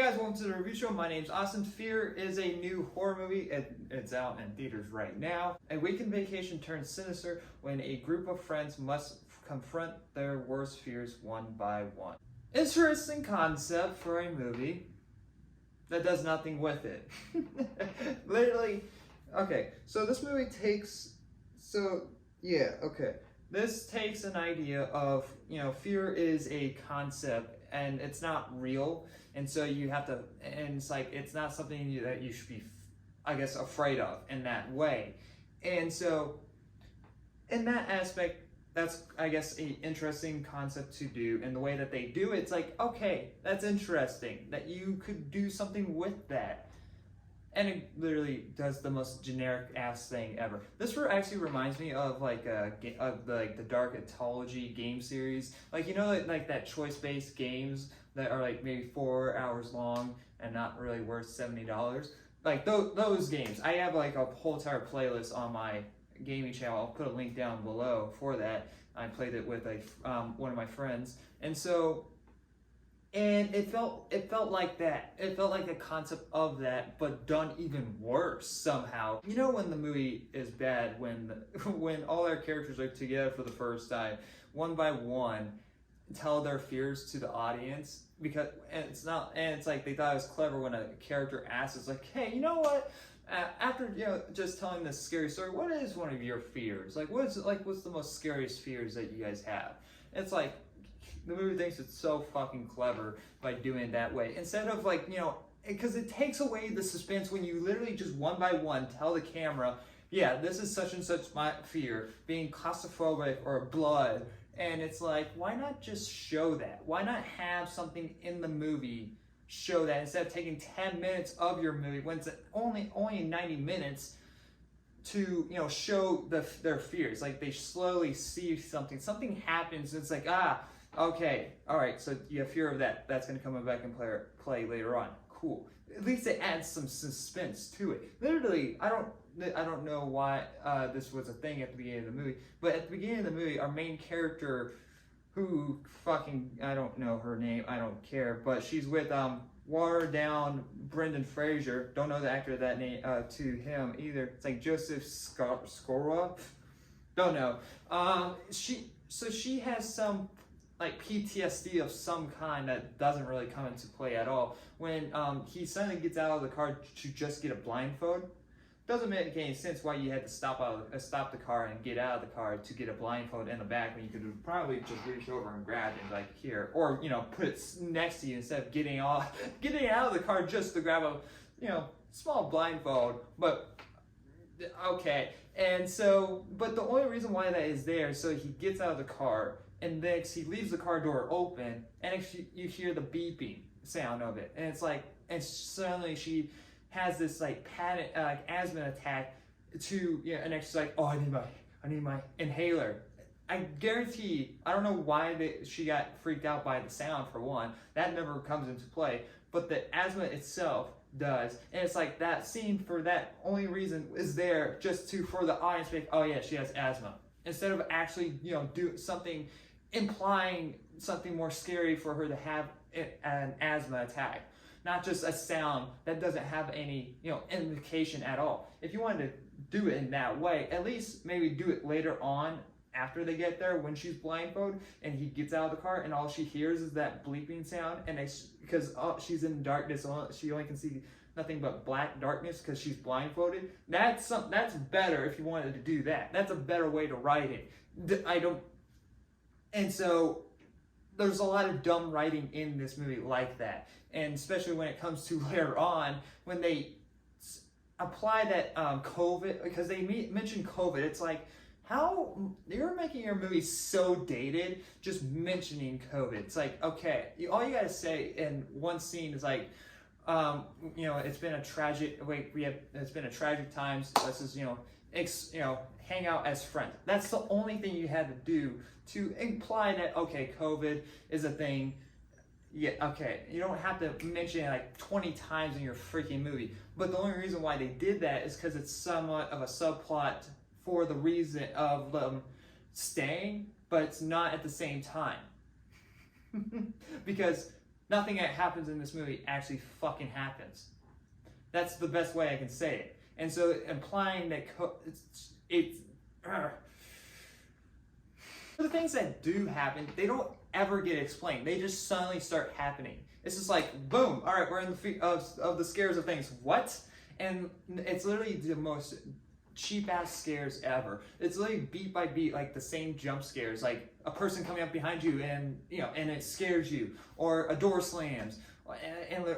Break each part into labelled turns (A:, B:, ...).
A: guys, welcome to the review show. My name's Austin. Fear is a new horror movie. It's out in theaters right now. A weekend vacation turns sinister when a group of friends must confront their worst fears one by one. Interesting concept for a movie that does nothing with it. Literally, okay, so this movie takes, this takes an idea of, fear is a concept and it's not real, and so you have to, and it's like, it's not something that you should be, I guess, afraid of in that way. And so, in that aspect, that's, I guess, an interesting concept to do, and the way that they do it, it's like, okay, that's interesting, that you could do something with that. And it literally does the most generic ass thing ever. This actually reminds me of the Dark Anthology game series. Like, like that choice-based games that are like maybe 4 hours long and not really worth $70. Like those games. I have like a whole entire playlist on my gaming channel. I'll put a link down below for that. I played it with one of my friends, and so. And it felt like that. It felt like the concept of that, but done even worse somehow. You know when the movie is bad, when all their characters are together for the first time, one by one, tell their fears to the audience, because it's like they thought it was clever when a character asks, it's like, hey, you know what? After just telling this scary story, what is one of your fears? Like what's the most scariest fears that you guys have? It's like, the movie thinks it's so fucking clever by doing it that way. Instead of because it takes away the suspense when you literally just one by one tell the camera, yeah, this is such and such my fear, being claustrophobic or blood. And it's like, why not just show that? Why not have something in the movie show that instead of taking 10 minutes of your movie when it's only 90 minutes to show their fears. Like they slowly see something happens, and it's like, okay, all right, so you have fear of that. That's going to come back and play later on. Cool. At least it adds some suspense to it. Literally, I don't know why this was a thing at the beginning of the movie, but at the beginning of the movie, our main character, who I don't know her name, I don't care, but she's with watered down Brendan Fraser. Don't know the actor of that name to him either. It's like Joseph Skora. Don't know. She has some like PTSD of some kind that doesn't really come into play at all. When he suddenly gets out of the car to just get a blindfold, doesn't make any sense why you had to stop the car and get out of the car to get a blindfold in the back when you could probably just reach over and grab it like here, or put it next to you instead of getting out of the car just to grab a small blindfold. But okay, and so but the only reason why that is there, so he gets out of the car. And then he leaves the car door open, and you hear the beeping sound of it, and it's like, and suddenly she has this like panic, asthma attack, and then she's like, oh, I need my inhaler. I guarantee, I don't know why she got freaked out by the sound for one. That never comes into play, but the asthma itself does, and it's like that scene for that only reason is there just for the audience to think, oh yeah, she has asthma, instead of actually do something implying something more scary for her to have an asthma attack, not just a sound that doesn't have any indication at all. If you wanted to do it in that way, at least maybe do it later on after they get there when she's blindfolded and he gets out of the car and all she hears is that bleeping sound, and because she's in darkness, she only can see nothing but black darkness because she's blindfolded. That's better if you wanted to do that. That's a better way to write it. And so there's a lot of dumb writing in this movie like that, and especially when it comes to later on when they apply that COVID, because they mention COVID. It's like, how you're making your movie so dated just mentioning COVID. It's like, okay, all you gotta say in one scene is like, it's been a tragic time. So let's just hang out as friends. That's the only thing you had to do to imply that, okay, COVID is a thing. Yeah, okay, you don't have to mention it like 20 times in your freaking movie. But the only reason why they did that is because it's somewhat of a subplot for the reason of them staying, but it's not at the same time. Because Nothing that happens in this movie actually fucking happens. That's the best way I can say it. And so implying that the things that do happen, they don't ever get explained. They just suddenly start happening. It's just like, boom, all right, we're in the feet of the scares of things. What? And it's literally the most cheap-ass scares ever. It's literally beat by beat, like the same jump scares, like a person coming up behind you and, you know, and it scares you, or a door slams,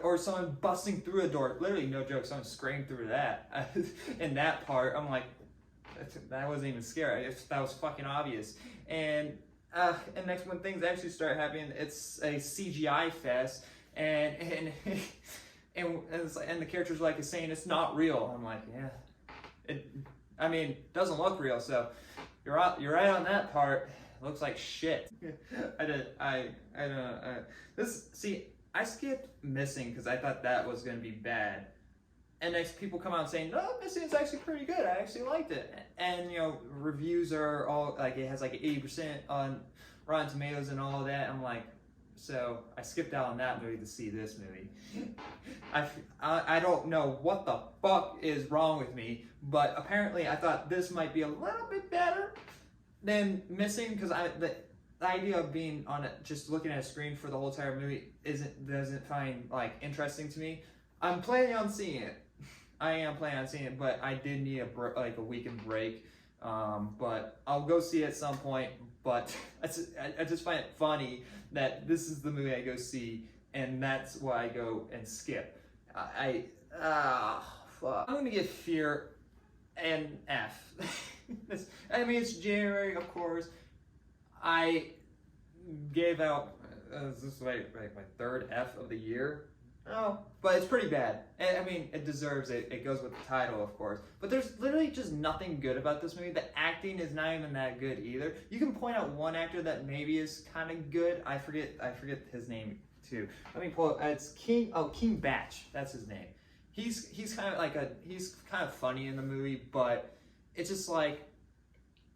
A: or someone busting through a door. Literally, no joke, someone screamed through that. In that part, I'm like, that wasn't even scary. That was fucking obvious. And next, when things actually start happening, it's a CGI fest, and the characters like is saying it's not real. I'm like, yeah. It doesn't look real, so you're right on that part. It looks like shit. I skipped Missing because I thought that was gonna be bad. And next people come out saying, no, Missing is actually pretty good. I actually liked it. And you know, reviews are all like it has like 80% on Rotten Tomatoes and all of that. I'm like, so I skipped out on that movie to see this movie. I don't know what the fuck is wrong with me, but apparently I thought this might be a little bit better than Missing, because the idea of being on it, just looking at a screen for the whole entire movie doesn't find like interesting to me. I'm planning on seeing it. I am planning on seeing it, but I did need a weekend break. But I'll go see it at some point. But I just find it funny that this is the movie I go see, and that's why I go and skip. Fuck. I'm gonna give Fear an F. I mean, it's January, of course. I gave out, this is like my third F of the year. Oh, but it's pretty bad. I mean, it deserves it. It goes with the title, of course. But there's literally just nothing good about this movie. The acting is not even that good either. You can point out one actor that maybe is kind of good. I forget his name too. Let me pull it. It's King Batch. That's his name. He's kind of he's kind of funny in the movie, but it's just like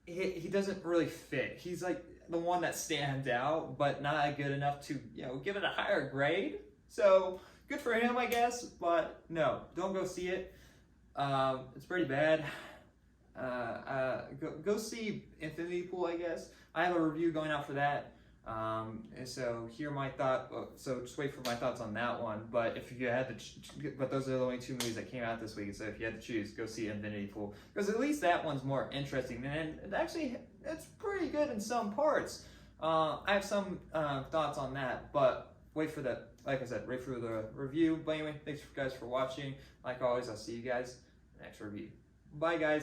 A: he doesn't really fit. He's like the one that stands out, but not good enough to, you know, give it a higher grade. So good for him, I guess, but no, don't go see it. It's pretty bad. Go see Infinity Pool, I guess. I have a review going out for that. So hear my thought. So just wait for my thoughts on that one. But if you had to, but those are the only two movies that came out this week. So if you had to choose, go see Infinity Pool, because at least that one's more interesting, and it's pretty good in some parts. I have some thoughts on that, but wait for that. Like I said, wait for the review. But anyway, thanks guys for watching. Like always, I'll see you guys next review. Bye, guys.